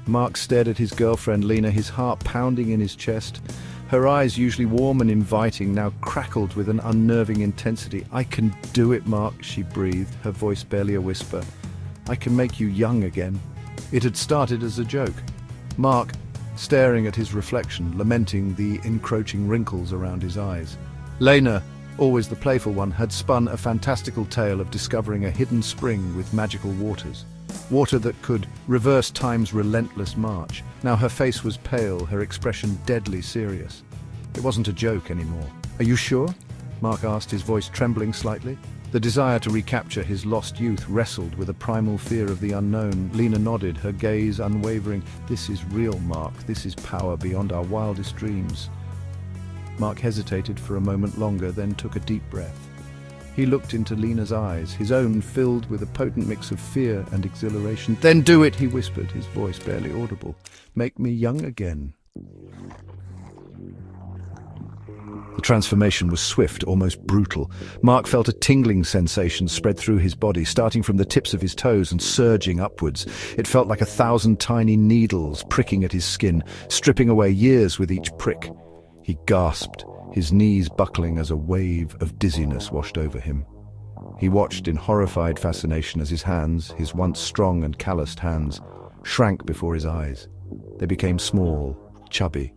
Mark stared at his girlfriend, Lena, his heart pounding in his chest. Her eyes, usually warm and inviting, now crackled with an unnerving intensity. "I can do it, Mark," she breathed, her voice barely a whisper. "I can make you young again." It had started as a joke. Mark, staring at his reflection, lamenting the encroaching wrinkles around his eyes. Lena, always the playful one, had spun a fantastical tale of discovering a hidden spring with magical waters. Water that could reverse time's relentless march. Now her face was pale, her expression deadly serious. It wasn't a joke anymore. "Are you sure?" Mark asked, his voice trembling slightly. The desire to recapture his lost youth wrestled with a primal fear of the unknown. Lena nodded, her gaze unwavering. "This is real, Mark. This is power beyond our wildest dreams." Mark hesitated for a moment longer, then took a deep breath. He looked into Lena's eyes, his own filled with a potent mix of fear and exhilaration. "Then do it," he whispered, his voice barely audible. "Make me young again." The transformation was swift, almost brutal. Mark felt a tingling sensation spread through his body, starting from the tips of his toes and surging upwards. It felt like 1,000 tiny needles pricking at his skin, stripping away years with each prick. He gasped, his knees buckling as a wave of dizziness washed over him. He watched in horrified fascination as his hands, his once strong and calloused hands, shrank before his eyes. They became small, chubby,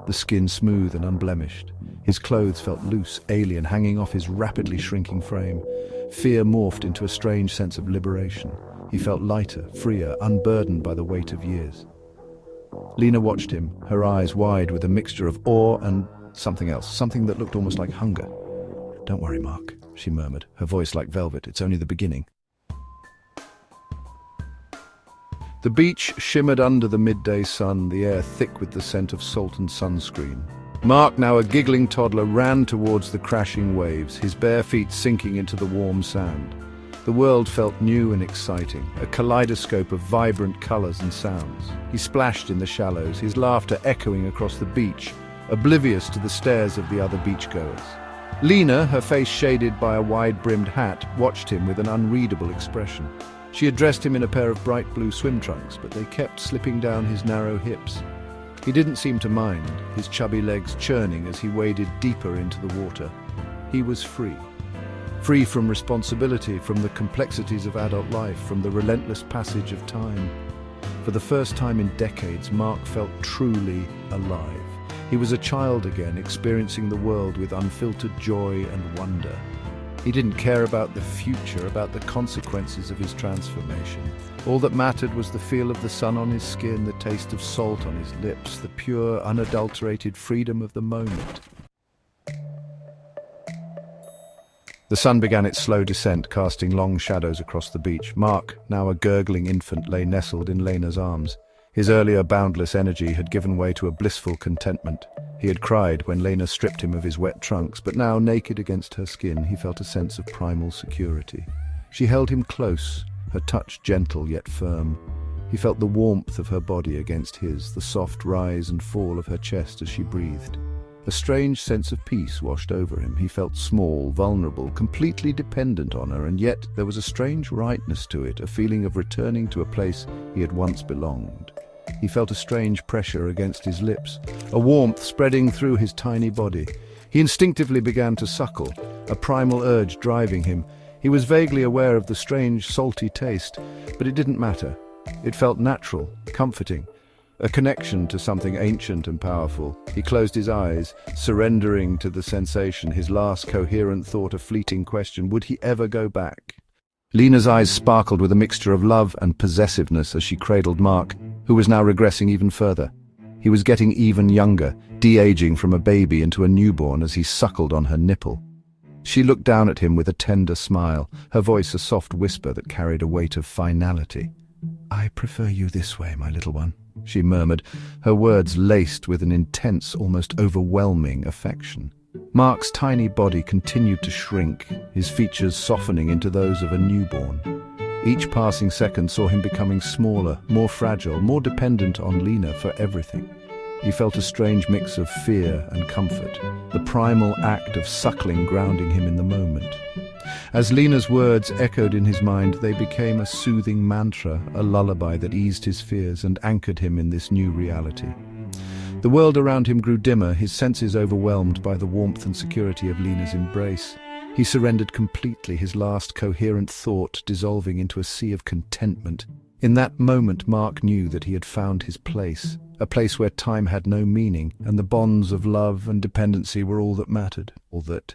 the skin smooth and unblemished. His clothes felt loose, alien, hanging off his rapidly shrinking frame. Fear morphed into a strange sense of liberation. He felt lighter, freer, unburdened by the weight of years. Lena watched him, her eyes wide with a mixture of awe and something else, something that looked almost like hunger. "Don't worry, Mark," she murmured, her voice like velvet. "It's only the beginning." The beach shimmered under the midday sun, the air thick with the scent of salt and sunscreen. Mark, now a giggling toddler, ran towards the crashing waves, his bare feet sinking into the warm sand. The world felt new and exciting, a kaleidoscope of vibrant colors and sounds. He splashed in the shallows, his laughter echoing across the beach, oblivious to the stares of the other beachgoers. Lena, her face shaded by a wide-brimmed hat, watched him with an unreadable expression. She had dressed him in a pair of bright blue swim trunks, but they kept slipping down his narrow hips. He didn't seem to mind, his chubby legs churning as he waded deeper into the water. He was free. Free from responsibility, from the complexities of adult life, from the relentless passage of time. For the first time in decades, Mark felt truly alive. He was a child again, experiencing the world with unfiltered joy and wonder. He didn't care about the future, about the consequences of his transformation. All that mattered was the feel of the sun on his skin, the taste of salt on his lips, the pure, unadulterated freedom of the moment. The sun began its slow descent, casting long shadows across the beach. Mark, now a gurgling infant, lay nestled in Lena's arms. His earlier boundless energy had given way to a blissful contentment. He had cried when Lena stripped him of his wet trunks, but now, naked against her skin, he felt a sense of primal security. She held him close, her touch gentle yet firm. He felt the warmth of her body against his, the soft rise and fall of her chest as she breathed. A strange sense of peace washed over him. He felt small, vulnerable, completely dependent on her, and yet there was a strange rightness to it, a feeling of returning to a place he had once belonged. He felt a strange pressure against his lips, a warmth spreading through his tiny body. He instinctively began to suckle, a primal urge driving him. He was vaguely aware of the strange, salty taste, but it didn't matter. It felt natural, comforting, a connection to something ancient and powerful. He closed his eyes, surrendering to the sensation, his last coherent thought a fleeting question: would he ever go back? Lena's eyes sparkled with a mixture of love and possessiveness as she cradled Mark, who was now regressing even further. He was getting even younger, de-aging from a baby into a newborn as he suckled on her nipple. She looked down at him with a tender smile, her voice a soft whisper that carried a weight of finality. "I prefer you this way, my little one," she murmured, her words laced with an intense, almost overwhelming affection. Mark's tiny body continued to shrink, his features softening into those of a newborn. Each passing second saw him becoming smaller, more fragile, more dependent on Lena for everything. He felt a strange mix of fear and comfort, the primal act of suckling grounding him in the moment. As Lena's words echoed in his mind, they became a soothing mantra, a lullaby that eased his fears and anchored him in this new reality. The world around him grew dimmer, his senses overwhelmed by the warmth and security of Lena's embrace. He surrendered completely, his last coherent thought dissolving into a sea of contentment. In that moment, Mark knew that he had found his place, a place where time had no meaning, and the bonds of love and dependency were all that mattered, all that